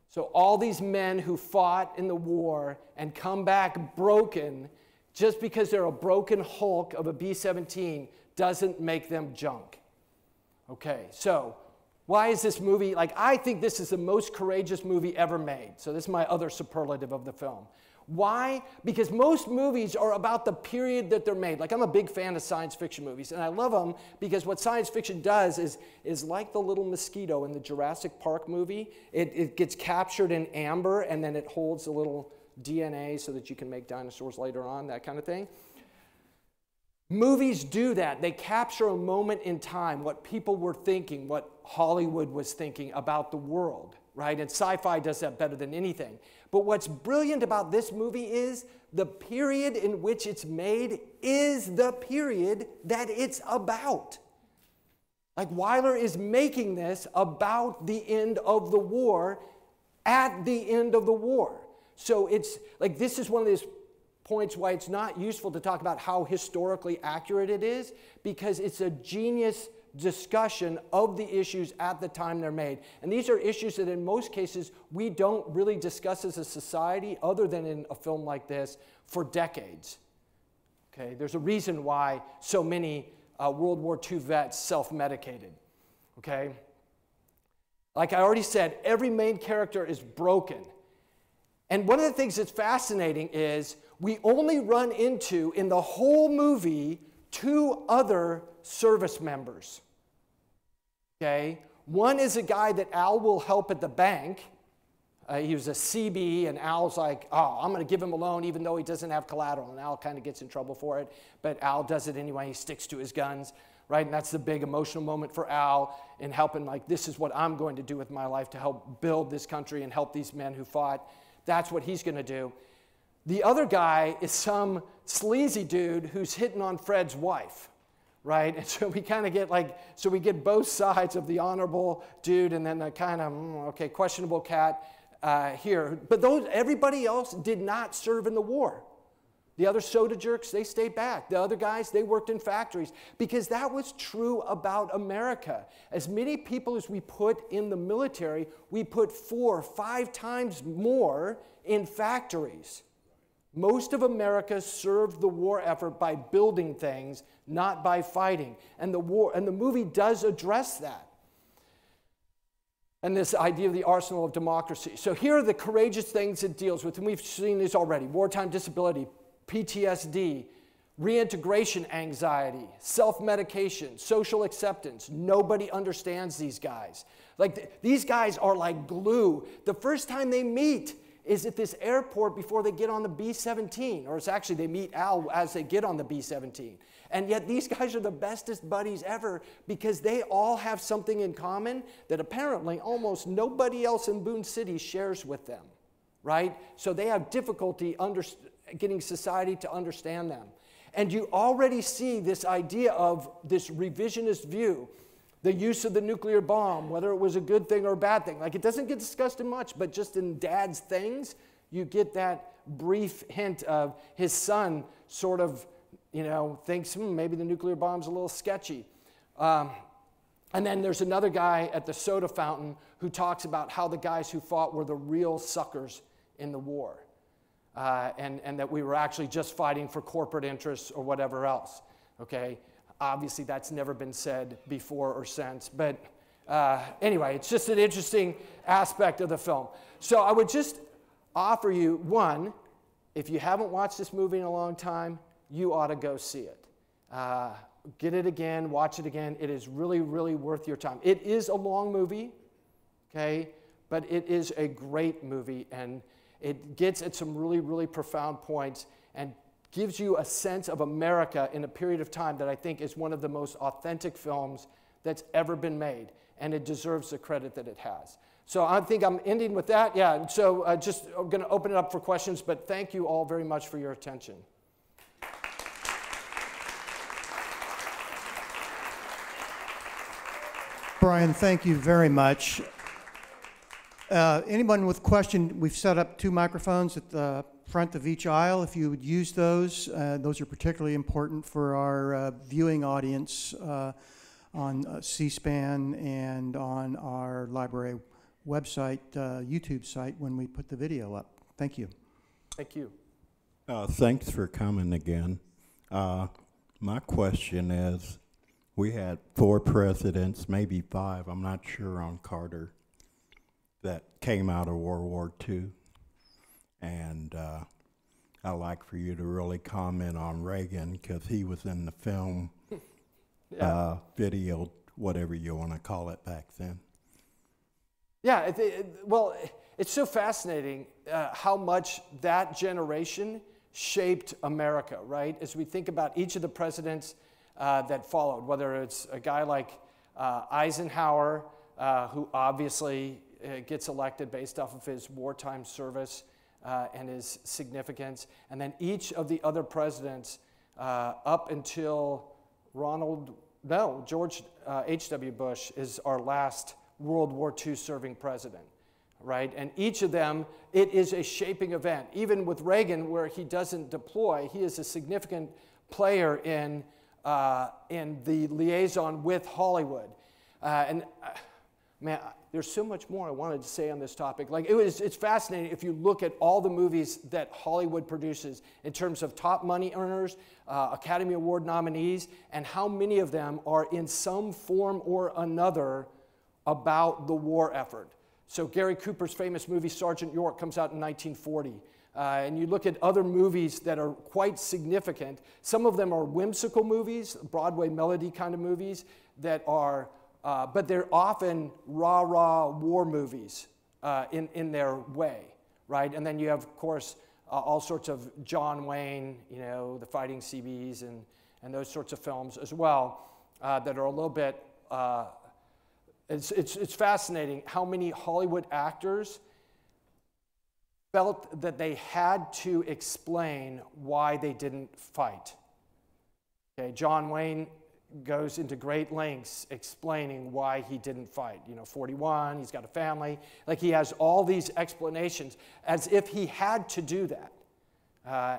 So all these men who fought in the war and come back broken, just because they're a broken hulk of a B-17 doesn't make them junk. Okay, so why is this movie, I think this is the most courageous movie ever made. So this is my other superlative of the film. Why? Because most movies are about the period that they're made. I'm a big fan of science fiction movies, and I love them because what science fiction does is like the little mosquito in the Jurassic Park movie. It gets captured in amber, and then it holds a little DNA so that you can make dinosaurs later on, that kind of thing. Movies do that. They capture a moment in time, what people were thinking, what Hollywood was thinking about the world, right? And sci-fi does that better than anything. But what's brilliant about this movie is the period in which it's made is the period that it's about. Wyler is making this about the end of the war at the end of the war. So it's this is one of those points why it's not useful to talk about how historically accurate it is, because it's a genius discussion of the issues at the time they're made. And these are issues that in most cases we don't really discuss as a society other than in a film like this for decades. Okay, there's a reason why so many World War II vets self-medicated. Okay? Like I already said, every main character is broken. And one of the things that's fascinating is we only run into, in the whole movie, 2 other service members. Okay? One is a guy that Al will help at the bank. He was a CB, and Al's like, oh, I'm going to give him a loan even though he doesn't have collateral. And Al kind of gets in trouble for it, but Al does it anyway. He sticks to his guns, right? And that's the big emotional moment for Al in helping, this is what I'm going to do with my life to help build this country and help these men who fought. That's what he's going to do. The other guy is some sleazy dude who's hitting on Fred's wife, right? And so we kind of get so we get both sides of the honorable dude and then the kind of, questionable cat here. But everybody else did not serve in the war. The other soda jerks, they stayed back. The other guys, they worked in factories because that was true about America. As many people as we put in the military, we put 4 or 5 times more in factories. Most of America served the war effort by building things, not by fighting. And the movie does address that. And this idea of the arsenal of democracy. So here are the courageous things it deals with, and we've seen these already: wartime disability, PTSD, reintegration anxiety, self-medication, social acceptance. Nobody understands these guys. These guys are like glue. The first time they meet is at this airport before they get on the B-17, or it's actually they meet Al as they get on the B-17. And yet these guys are the bestest buddies ever because they all have something in common that apparently almost nobody else in Boone City shares with them, right? So they have difficulty getting society to understand them. And you already see this idea of this revisionist view. The use of the nuclear bomb, whether it was a good thing or a bad thing. Like, it doesn't get discussed in much, but just in Dad's things, you get that brief hint of his son sort of, you know, thinks, maybe the nuclear bomb's a little sketchy. And then there's another guy at the soda fountain who talks about how the guys who fought were the real suckers in the war. And that we were actually just fighting for corporate interests or whatever else, okay? Obviously, that's never been said before or since. But anyway, it's just an interesting aspect of the film. So I would just offer you, one, if you haven't watched this movie in a long time, you ought to go see it. Get it again, watch it again. It is really, really worth your time. It is a long movie, okay? But it is a great movie, and it gets at some really, really profound points and gives you a sense of America in a period of time that I think is one of the most authentic films that's ever been made, and it deserves the credit that it has. So I think I'm ending with that. Yeah, and so I'm going to open it up for questions, but thank you all very much for your attention. Brian, thank you very much. Anyone with question, we've set up 2 microphones at the front of each aisle. If you would use those are particularly important for our viewing audience on C-SPAN and on our library website, YouTube site, when we put the video up. Thank you. Thank you. Thanks for coming again. My question is, we had 4 presidents, maybe 5, I'm not sure on Carter, that came out of World War II. And I'd like for you to really comment on Reagan, because he was in the film, video, whatever you want to call it back then. Yeah, well, it's so fascinating how much that generation shaped America, right? As we think about each of the presidents that followed, whether it's a guy like Eisenhower, who obviously gets elected based off of his wartime service and his significance, and then each of the other presidents up until George H.W. Bush is our last World War II serving president, right? And each of them, it is a shaping event. Even with Reagan, where he doesn't deploy, he is a significant player in the liaison with Hollywood. Man, there's so much more I wanted to say on this topic. Like, it's fascinating if you look at all the movies that Hollywood produces in terms of top money earners, Academy Award nominees, and how many of them are in some form or another about the war effort. So Gary Cooper's famous movie Sergeant York comes out in 1940. And you look at other movies that are quite significant. Some of them are whimsical movies, Broadway melody kind of movies that are, but they're often rah-rah war movies in their way, right? And then you have, of course, all sorts of John Wayne, you know, the Fighting CBs and those sorts of films as well that are a little bit, it's fascinating how many Hollywood actors felt that they had to explain why they didn't fight. Okay, John Wayne goes into great lengths explaining why he didn't fight. You know, 41, he's got a family. Like, he has all these explanations as if he had to do that.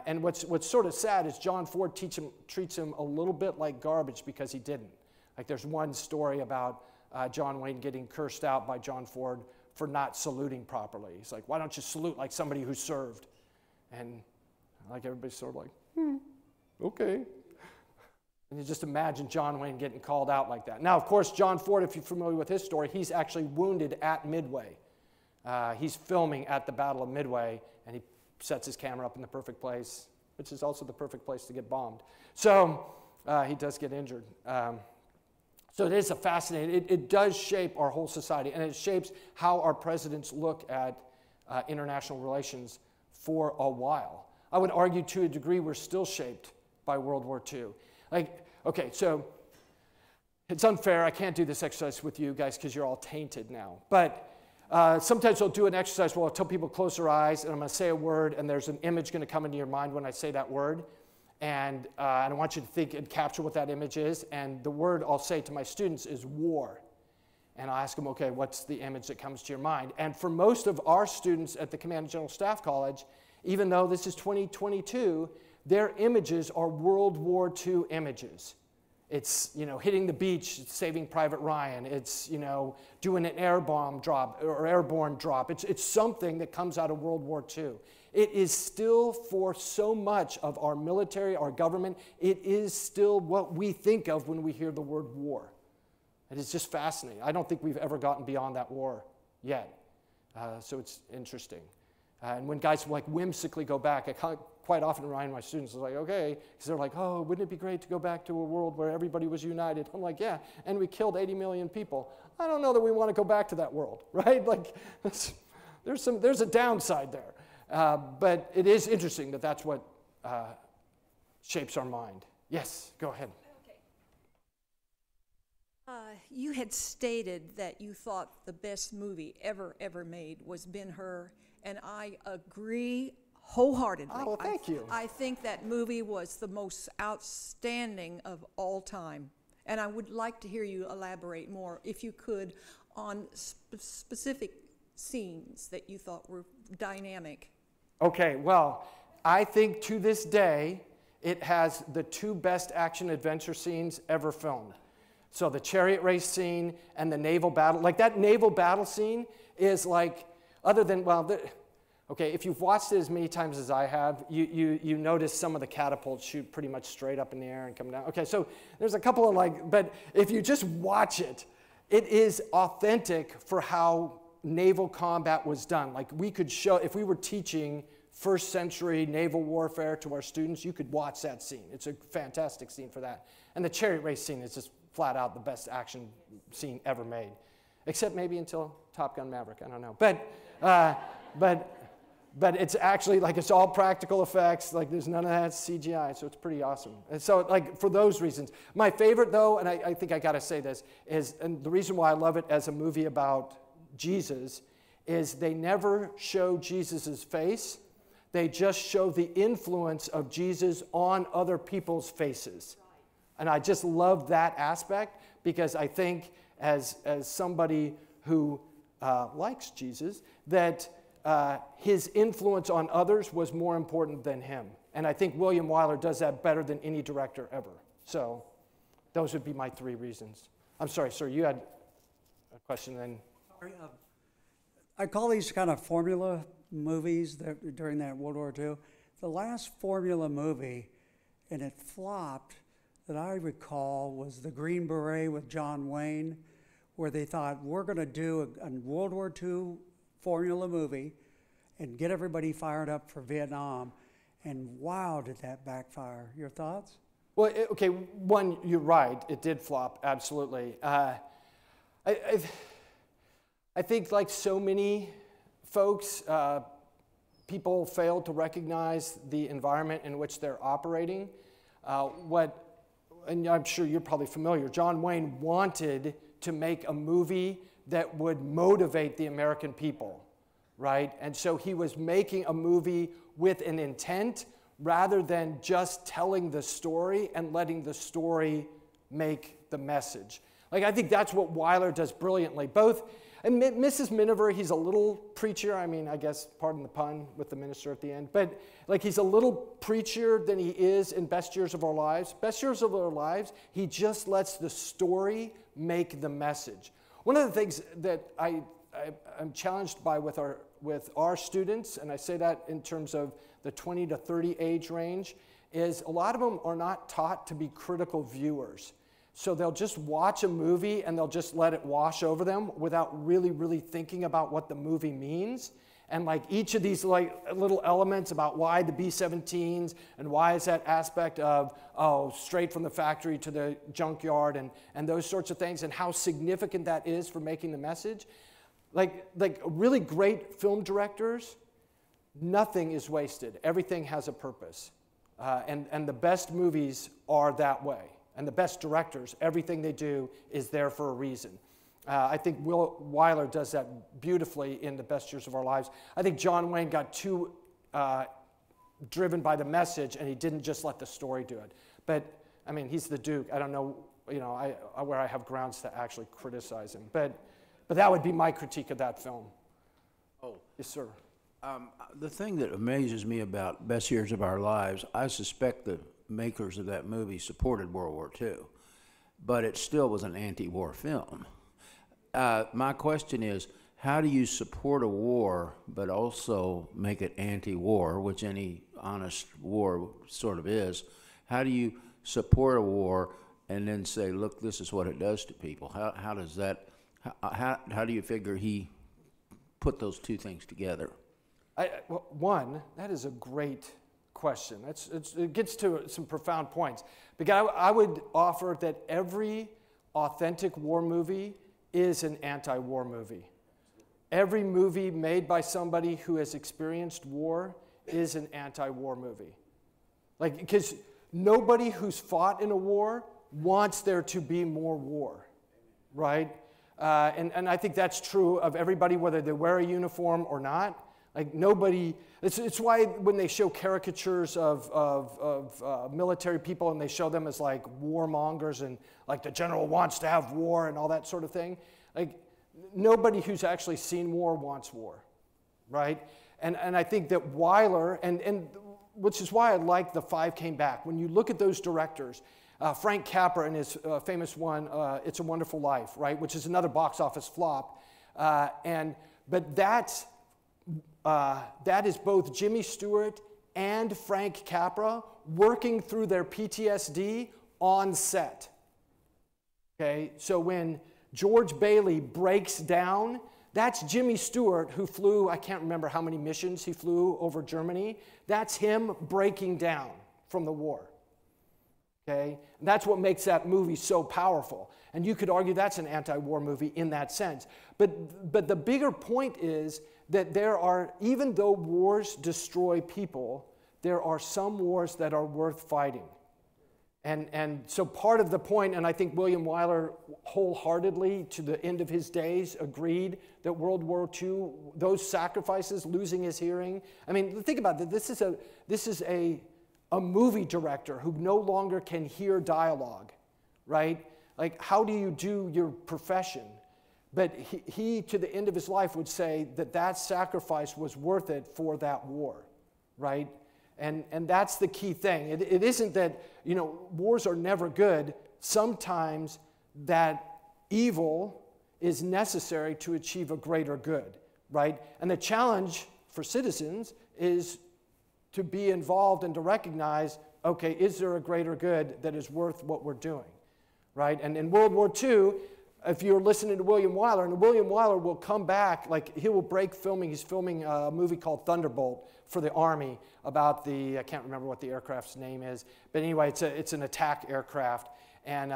And what's sort of sad is John Ford treats him a little bit like garbage because he didn't. Like, there's one story about John Wayne getting cursed out by John Ford for not saluting properly. He's like, why don't you salute like somebody who served? And like, everybody's sort of like, okay. And you just imagine John Wayne getting called out like that. Now, of course, John Ford, if you're familiar with his story, he's actually wounded at Midway. He's filming at the Battle of Midway, and he sets his camera up in the perfect place, which is also the perfect place to get bombed. So he does get injured. So it is a fascinating, it does shape our whole society, and it shapes how our presidents look at international relations for a while. I would argue to a degree we're still shaped by World War II. Like, okay, so it's unfair. I can't do this exercise with you guys because you're all tainted now. But sometimes I'll do an exercise where I'll tell people close their eyes, and I'm going to say a word, and there's an image going to come into your mind when I say that word. And I want you to think and capture what that image is. And the word I'll say to my students is war. And I'll ask them, okay, what's the image that comes to your mind? And for most of our students at the Command and General Staff College, even though this is 2022, their images are World War II images. It's, hitting the beach, saving Private Ryan. It's, doing an airborne drop. It's something that comes out of World War II. It is still, for so much of our military, our government, it is still what we think of when we hear the word war. It is just fascinating. I don't think we've ever gotten beyond that war yet. So it's interesting. And when guys whimsically go back, I quite often remind my students, okay, because they're like, oh, wouldn't it be great to go back to a world where everybody was united? I'm like, yeah, and we killed 80 million people. I don't know that we want to go back to that world, right? There's a downside there. But it is interesting that that's what shapes our mind. Yes, go ahead. You had stated that you thought the best movie ever made was Ben-Hur, and I agree wholeheartedly. Oh, well, thank you. I think that movie was the most outstanding of all time, and I would like to hear you elaborate more, if you could, on specific scenes that you thought were dynamic. Okay, well, I think to this day, it has the two best action-adventure scenes ever filmed. So the chariot race scene and the naval battle, that naval battle scene is other than, okay, if you've watched it as many times as I have, you notice some of the catapults shoot pretty much straight up in the air and come down. Okay, so there's a couple of but if you just watch it, it is authentic for how naval combat was done. We could show, if we were teaching first century naval warfare to our students, you could watch that scene. It's a fantastic scene for that. And the chariot race scene is just flat out the best action scene ever made, except maybe until Top Gun Maverick. I don't know, but it's actually it's all practical effects. There's none of that CGI, so it's pretty awesome. And so for those reasons, my favorite though, and I think I got to say this is, and the reason why I love it as a movie about Jesus is they never show Jesus's face. They just show the influence of Jesus on other people's faces. And I just love that aspect because I think as somebody who likes Jesus, that his influence on others was more important than him. And I think William Wyler does that better than any director ever. So those would be my three reasons. I'm sorry, sir, you had a question then. I call these kind of formula movies during that World War II. The last formula movie, and it flopped, that I recall was The Green Beret with John Wayne, where they thought, we're going to do a World War II formula movie and get everybody fired up for Vietnam. And wow, did that backfire. Your thoughts? Well, okay, one, you're right. It did flop, absolutely. I think like so many folks, people failed to recognize the environment in which they're operating. And I'm sure you're probably familiar, John Wayne wanted to make a movie that would motivate the American people, right? And so he was making a movie with an intent rather than just telling the story and letting the story make the message. I think that's what Wyler does brilliantly. And Mrs. Miniver, he's a little preacher. I mean, I guess, pardon the pun with the minister at the end. But he's a little preacher than he is in Best Years of Our Lives. Best Years of Our Lives, he just lets the story make the message. One of the things that I'm challenged by with our students, and I say that in terms of the 20 to 30 age range, is a lot of them are not taught to be critical viewers. So they'll just watch a movie and they'll just let it wash over them without really, really thinking about what the movie means. And each of these little elements about why the B-17s and why is that aspect of, straight from the factory to the junkyard and those sorts of things and how significant that is for making the message. Really great film directors, nothing is wasted. Everything has a purpose. And the best movies are that way. And the best directors, everything they do is there for a reason. I think Wyler does that beautifully in The Best Years of Our Lives. I think John Wayne got too driven by the message, and he didn't just let the story do it. But, I mean, he's the Duke. I don't know, you know, where I have grounds to actually criticize him. But that would be my critique of that film. Oh. Yes, sir. The thing that amazes me about Best Years of Our Lives, I suspect the makers of that movie supported World War II, but it still was an anti-war film. My question is, how do you support a war but also make it anti-war, which any honest war sort of is? How do you support a war and then say, look, this is what it does to people? How does that, how do you figure he put those two things together? Well, one, that is a great question. It gets to some profound points. Because I would offer that every authentic war movie is an anti-war movie. Every movie made by somebody who has experienced war is an anti-war movie. Like, because nobody who's fought in a war wants there to be more war, right? And I think that's true of everybody, whether they wear a uniform or not. Like, nobody, it's why when they show caricatures of military people and they show them as like warmongers and like the general wants to have war and all that sort of thing, like nobody who's actually seen war wants war, right? And I think that Wyler, and which is why I like The Five Came Back. When you look at those directors, Frank Capra in his famous one, It's a Wonderful Life, right, which is another box office flop, but that is both Jimmy Stewart and Frank Capra working through their PTSD on set. Okay, so when George Bailey breaks down, that's Jimmy Stewart, who flew, I can't remember how many missions he flew over Germany. That's him breaking down from the war. Okay, and that's what makes that movie so powerful. And you could argue that's an anti-war movie in that sense. But the bigger point is that there are, even though wars destroy people, there are some wars that are worth fighting. And so part of the point, and I think William Wyler wholehearedly to the end of his days agreed that World War II, those sacrifices, losing his hearing. I mean, think about it. This is a movie director who no longer can hear dialogue, right? Like, how do you do your profession? But he, to the end of his life, would say that that sacrifice was worth it for that war, right? And that's the key thing. It isn't that, you know, wars are never good. Sometimes that evil is necessary to achieve a greater good, right? And the challenge for citizens is to be involved and to recognize, okay, is there a greater good that is worth what we're doing, right? And in World War II, if you're listening to William Wyler, and William Wyler will come back, like he will break filming. He's filming a movie called Thunderbolt for the Army about I can't remember what the aircraft's name is, but anyway, it's an attack aircraft. And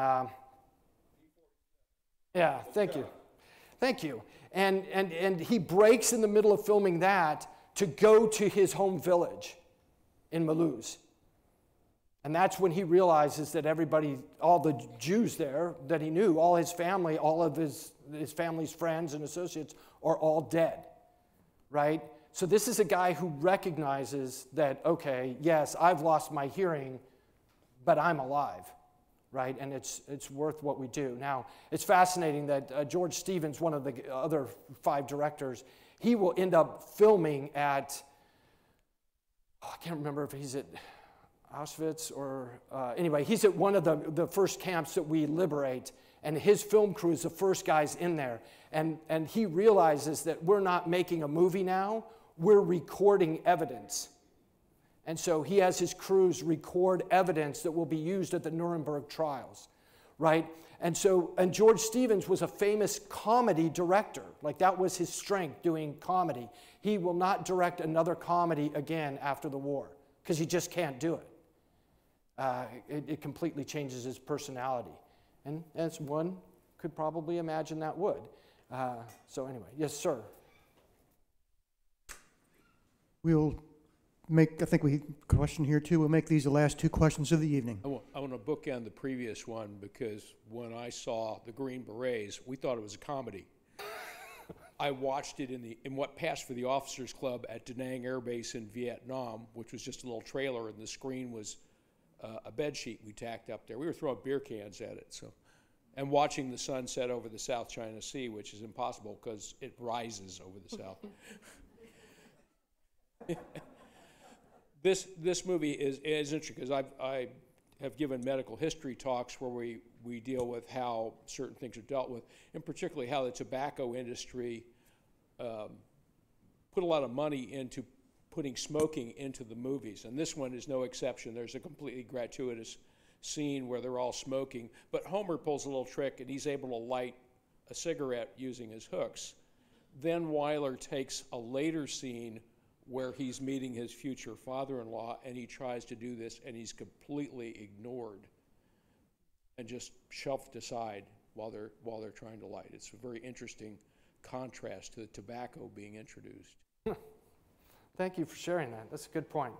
yeah, thank you. And he breaks in the middle of filming that to go to his home village in Mulhouse. And that's when he realizes that everybody, all the Jews there that he knew, all his family, all of his family's friends and associates are all dead, right? So this is a guy who recognizes that, okay, yes, I've lost my hearing, but I'm alive, right? And it's worth what we do. Now, it's fascinating that George Stevens, one of the other 5 directors, he will end up filming at, I can't remember if he's at Auschwitz or, anyway, he's at one of the first camps that we liberate, and his film crew is the first guys in there. And he realizes that we're not making a movie now, we're recording evidence. And so he has his crews record evidence that will be used at the Nuremberg trials, right? And George Stevens was a famous comedy director. Like, that was his strength, doing comedy. He will not direct another comedy again after the war, because he just can't do it. It completely changes his personality. And as one could probably imagine that would. So anyway, yes, sir. We'll make, I think we have a question here too. We'll make these the last 2 questions of the evening. I want to bookend the previous one, because when I saw the Green Berets, we thought it was a comedy. I watched it in what passed for the Officers Club at Da Nang Air Base in Vietnam, which was just a little trailer, and the screen was a bed sheet we tacked up there. We were throwing beer cans at it, and watching the sun set over the South China Sea, which is impossible because it rises over the South. This movie is interesting because I have given medical history talks where we deal with how certain things are dealt with, and particularly how the tobacco industry put a lot of money into putting smoking into the movies, and this one is no exception. There's a completely gratuitous scene where they're all smoking, but Homer pulls a little trick and he's able to light a cigarette using his hooks. Then Wyler takes a later scene where he's meeting his future father-in-law, and he tries to do this, and he's completely ignored and just shoved aside while they're trying to light. It's a very interesting contrast to the tobacco being introduced. Thank you for sharing that. That's a good point.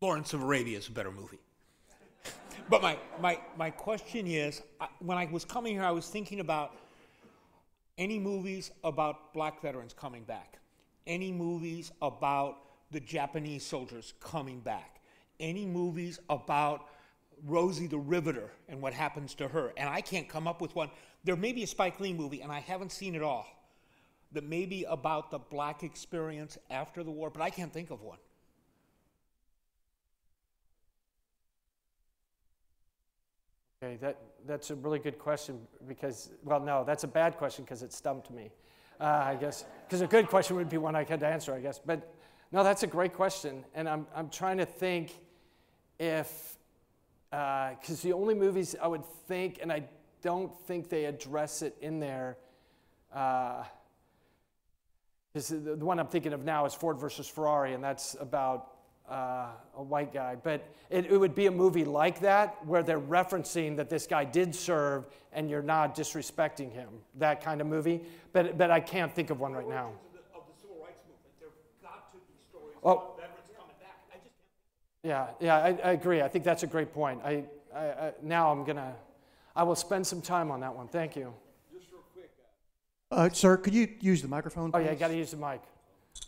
Lawrence of Arabia is a better movie. But my question is, when I was coming here, I was thinking about any movies about black veterans coming back, any movies about the Japanese soldiers coming back, any movies about Rosie the Riveter and what happens to her. And I can't come up with one. There may be a Spike Lee movie, and I haven't seen it all, that may be about the black experience after the war, but I can't think of one. Okay, that's a really good question because, well, no, that's a bad question because it stumped me, I guess. Because a good question would be one I could answer, I guess. But no, that's a great question, and I'm trying to think if, because the only movies I would think, and I don't think they address it in there, is the one I'm thinking of now is Ford versus Ferrari, and that's about a white guy, but it would be a movie like that where they're referencing that this guy did serve and you're not disrespecting him, that kind of movie, but I can't think of one right now. Of the civil rights movement, there have got to be stories Oh. about veterans coming back. I just can't. Yeah, I agree. I think that's a great point. Now I will spend some time on that one. Thank you. Just real quick. Sir, could you use the microphone, Oh please? yeah, I got to use the mic.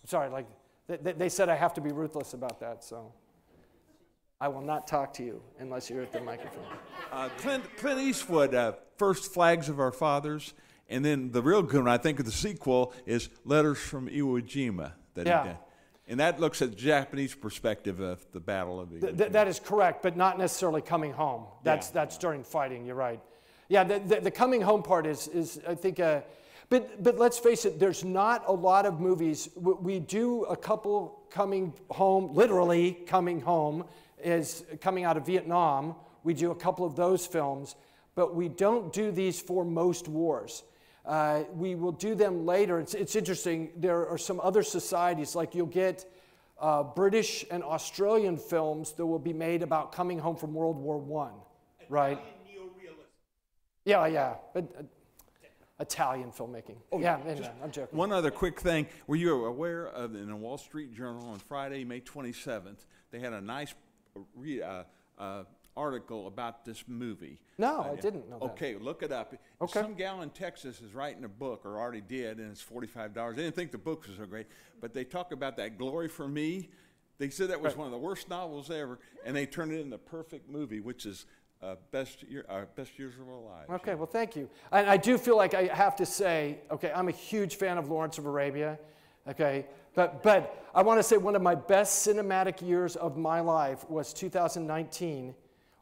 Sorry, they said I have to be ruthless about that, so I will not talk to you unless you're at the microphone. Clint Eastwood, First Flags of Our Fathers, and then the real good one, I think, of the sequel is Letters from Iwo Jima that he did. And that looks at the Japanese perspective of the Battle of Iwo Jima. That is correct, but not necessarily coming home. That's during fighting, you're right. Yeah, the coming home part is I think, but let's face it, there's not a lot of movies. We do a couple coming home, literally coming home, is coming out of Vietnam. We do a couple of those films, but we don't do these for most wars. We will do them later. It's interesting. There are some other societies, like you'll get British and Australian films that will be made about coming home from World War I, right? Yeah, but Italian filmmaking. Oh, yeah, I'm joking. One other quick thing. Were you aware of, in the Wall Street Journal on Friday, May 27th, they had a nice article about this movie? No, I didn't know that. Okay, look it up. Okay. Some gal in Texas is writing a book, or already did, and it's $45. I didn't think the book was so great, but they talk about that Glory for Me. They said that was one of the worst novels ever, and they turned it into a perfect movie, which is best years of our lives. Okay, well, thank you. And I do feel like I have to say, okay, I'm a huge fan of Lawrence of Arabia, okay, but I want to say one of my best cinematic years of my life was 2019,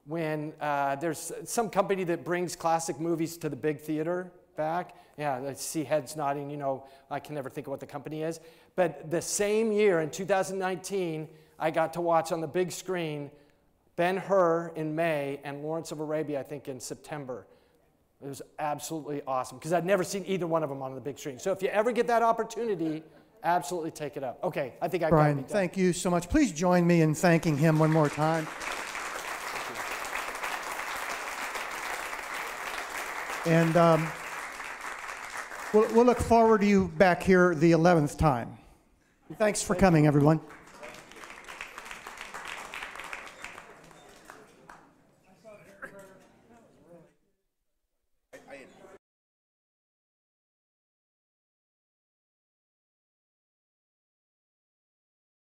when there's some company that brings classic movies to the big theater back. Yeah, I see heads nodding, you know, I can never think of what the company is. But the same year, in 2019, I got to watch on the big screen Ben-Hur in May and Lawrence of Arabia, I think, in September. It was absolutely awesome because I'd never seen either one of them on the big screen. So if you ever get that opportunity, absolutely take it up. Okay, I think I got Brian, it. thank you so much. Please join me in thanking him one more time. And we'll look forward to you back here the 11th time. Thanks for coming, everyone.